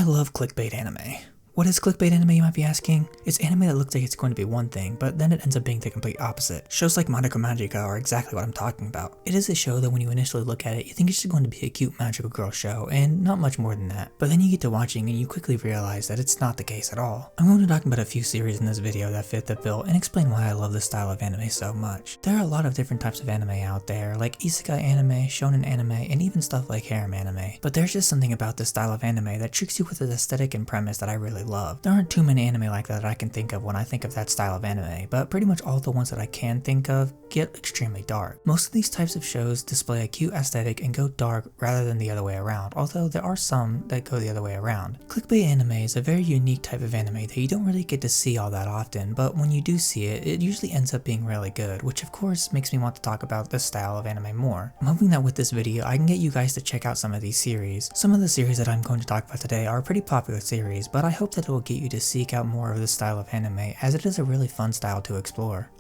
I love clickbait anime. What is clickbait anime, you might be asking? It's anime that looks like it's going to be one thing, but then it ends up being the complete opposite. Shows like Madoka Magica are exactly what I'm talking about. It is a show that when you initially look at it, you think it's just going to be a cute magical girl show, and not much more than that. But then you get to watching and you quickly realize that it's not the case at all. I'm going to talk about a few series in this video that fit the bill and explain why I love this style of anime so much. There are a lot of different types of anime out there, like isekai anime, shonen anime, and even stuff like harem anime. But there's just something about this style of anime that tricks you with its aesthetic and premise that I really love. There aren't too many anime like that I can think of when I think of that style of anime, but pretty much all the ones that I can think of get extremely dark. Most of these types of shows display a cute aesthetic and go dark rather than the other way around, although there are some that go the other way around. Clickbait anime is a very unique type of anime that you don't really get to see all that often, but when you do see it, it usually ends up being really good, which of course makes me want to talk about this style of anime more. I'm hoping that with this video I can get you guys to check out some of these series. Some of the series that I'm going to talk about today are a pretty popular series, but I hope that it will get you to seek out more of this style of anime, as it is a really fun style to explore.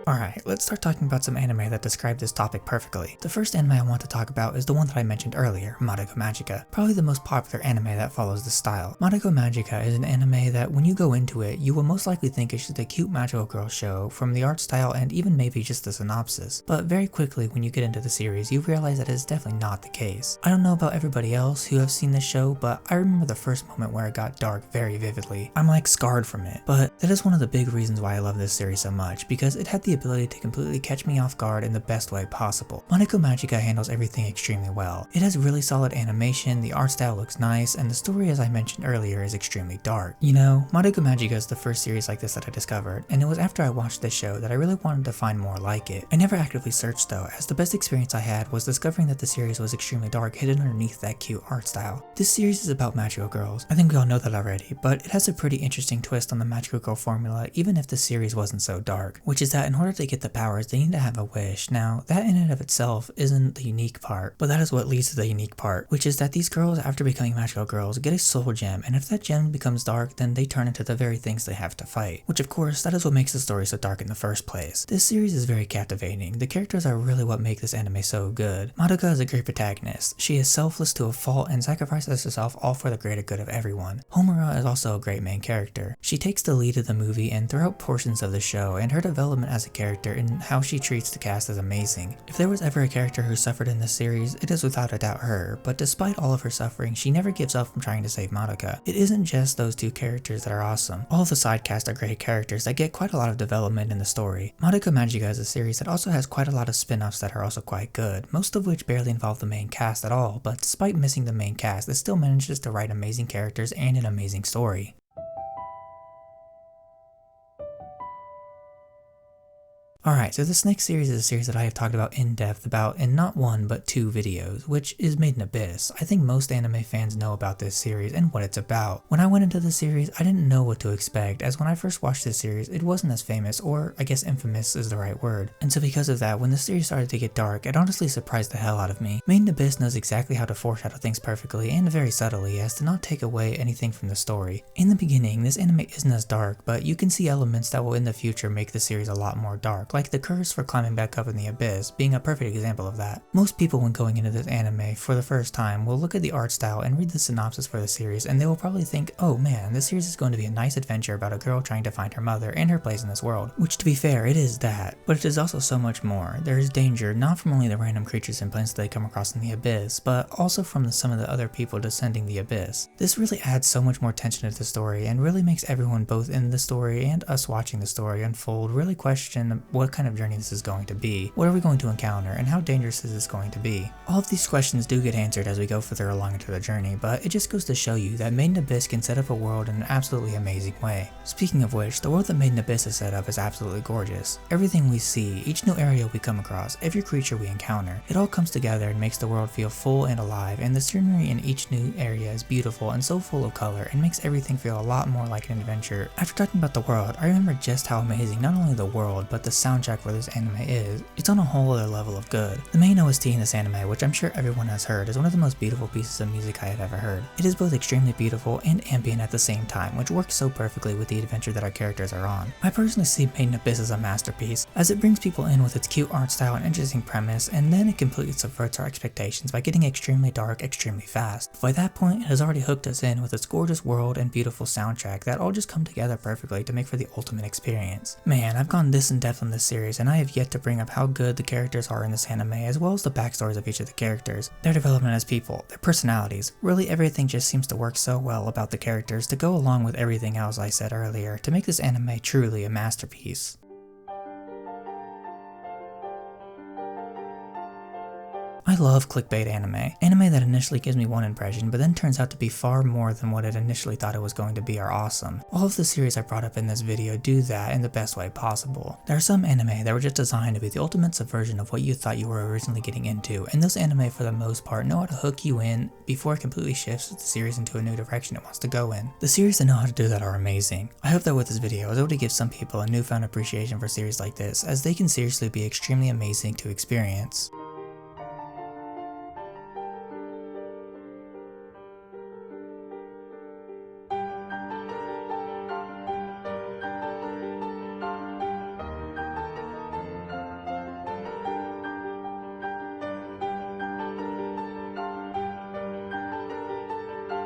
Alright, let's start talking about some anime that describe this topic perfectly. The first anime I want to talk about is the one that I mentioned earlier, Madoka Magica, probably the most popular anime that follows this style. Madoka Magica is an anime that when you go into it, you will most likely think it's just a cute magical girl show from the art style and even maybe just the synopsis. But very quickly when you get into the series, you realize that it's definitely not the case. I don't know about everybody else who have seen this show, but I remember the first moment where it got dark very vividly. I'm like scarred from it. But that is one of the big reasons why I love this series so much, because it had the ability to completely catch me off guard in the best way possible. Madoka Magica handles everything extremely well. It has really solid animation, the art style looks nice, and the story, as I mentioned earlier, is extremely dark. You know, Madoka Magica is the first series like this that I discovered, and it was after I watched this show that I really wanted to find more like it. I never actively searched though, as the best experience I had was discovering that the series was extremely dark hidden underneath that cute art style. This series is about magical girls. I think we all know that already, but it has a pretty interesting twist on the magical girl formula even if the series wasn't so dark, which is that in order to get the powers, they need to have a wish. Now, that in and of itself isn't the unique part, but that is what leads to the unique part, which is that these girls, after becoming magical girls, get a soul gem, and if that gem becomes dark, then they turn into the very things they have to fight, which of course, that is what makes the story so dark in the first place. This series is very captivating. The characters are really what make this anime so good. Madoka is a great protagonist. She is selfless to a fault and sacrifices herself all for the greater good of everyone. Homura is also a great main character. She takes the lead of the movie and throughout portions of the show, and her development as a character and how she treats the cast is amazing. If there was ever a character who suffered in this series, it is without a doubt her, but despite all of her suffering, she never gives up from trying to save Madoka. It isn't just those two characters that are awesome. All of the side cast are great characters that get quite a lot of development in the story. Madoka Magica is a series that also has quite a lot of spin-offs that are also quite good, most of which barely involve the main cast at all, but despite missing the main cast, it still manages to write amazing characters and an amazing story. Alright, so this next series is a series that I have talked about in depth about in not one but two videos, which is Made in Abyss. I think most anime fans know about this series and what it's about. When I went into the series, I didn't know what to expect, as when I first watched this series, it wasn't as famous, or I guess infamous is the right word. And so because of that, when the series started to get dark, it honestly surprised the hell out of me. Made in Abyss knows exactly how to foreshadow things perfectly and very subtly as to not take away anything from the story. In the beginning, this anime isn't as dark, but you can see elements that will in the future make the series a lot more dark, like the curse for climbing back up in the abyss being a perfect example of that. Most people when going into this anime for the first time will look at the art style and read the synopsis for the series and they will probably think, oh man, this series is going to be a nice adventure about a girl trying to find her mother and her place in this world, which to be fair, it is that, but it is also so much more. There is danger not from only the random creatures and plants that they come across in the abyss, but also from some of the other people descending the abyss. This really adds so much more tension to the story and really makes everyone both in the story and us watching the story unfold really question what kind of journey this is going to be, what are we going to encounter, and how dangerous is this going to be. All of these questions do get answered as we go further along into the journey, but it just goes to show you that Made in Abyss can set up a world in an absolutely amazing way. Speaking of which, the world that Made in Abyss is set up is absolutely gorgeous. Everything we see, each new area we come across, every creature we encounter, it all comes together and makes the world feel full and alive, and the scenery in each new area is beautiful and so full of color and makes everything feel a lot more like an adventure. After talking about the world, I remember just how amazing not only the world, but the soundtrack for this anime is, it's on a whole other level of good. The main OST in this anime, which I'm sure everyone has heard, is one of the most beautiful pieces of music I have ever heard. It is both extremely beautiful and ambient at the same time, which works so perfectly with the adventure that our characters are on. I personally see Made in Abyss as a masterpiece, as it brings people in with its cute art style and interesting premise, and then it completely subverts our expectations by getting extremely dark extremely fast. By that point, it has already hooked us in with its gorgeous world and beautiful soundtrack that all just come together perfectly to make for the ultimate experience. Man, I've gone this in depth in this series, and I have yet to bring up how good the characters are in this anime, as well as the backstories of each of the characters, their development as people, their personalities. Really, everything just seems to work so well about the characters to go along with everything else I said earlier to make this anime truly a masterpiece. I love clickbait anime that initially gives me one impression but then turns out to be far more than what it initially thought it was going to be are awesome. All of the series I brought up in this video do that in the best way possible. There are some anime that were just designed to be the ultimate subversion of what you thought you were originally getting into, and those anime for the most part know how to hook you in before it completely shifts the series into a new direction it wants to go in. The series that know how to do that are amazing. I hope that with this video I was able to give some people a newfound appreciation for series like this, as they can seriously be extremely amazing to experience.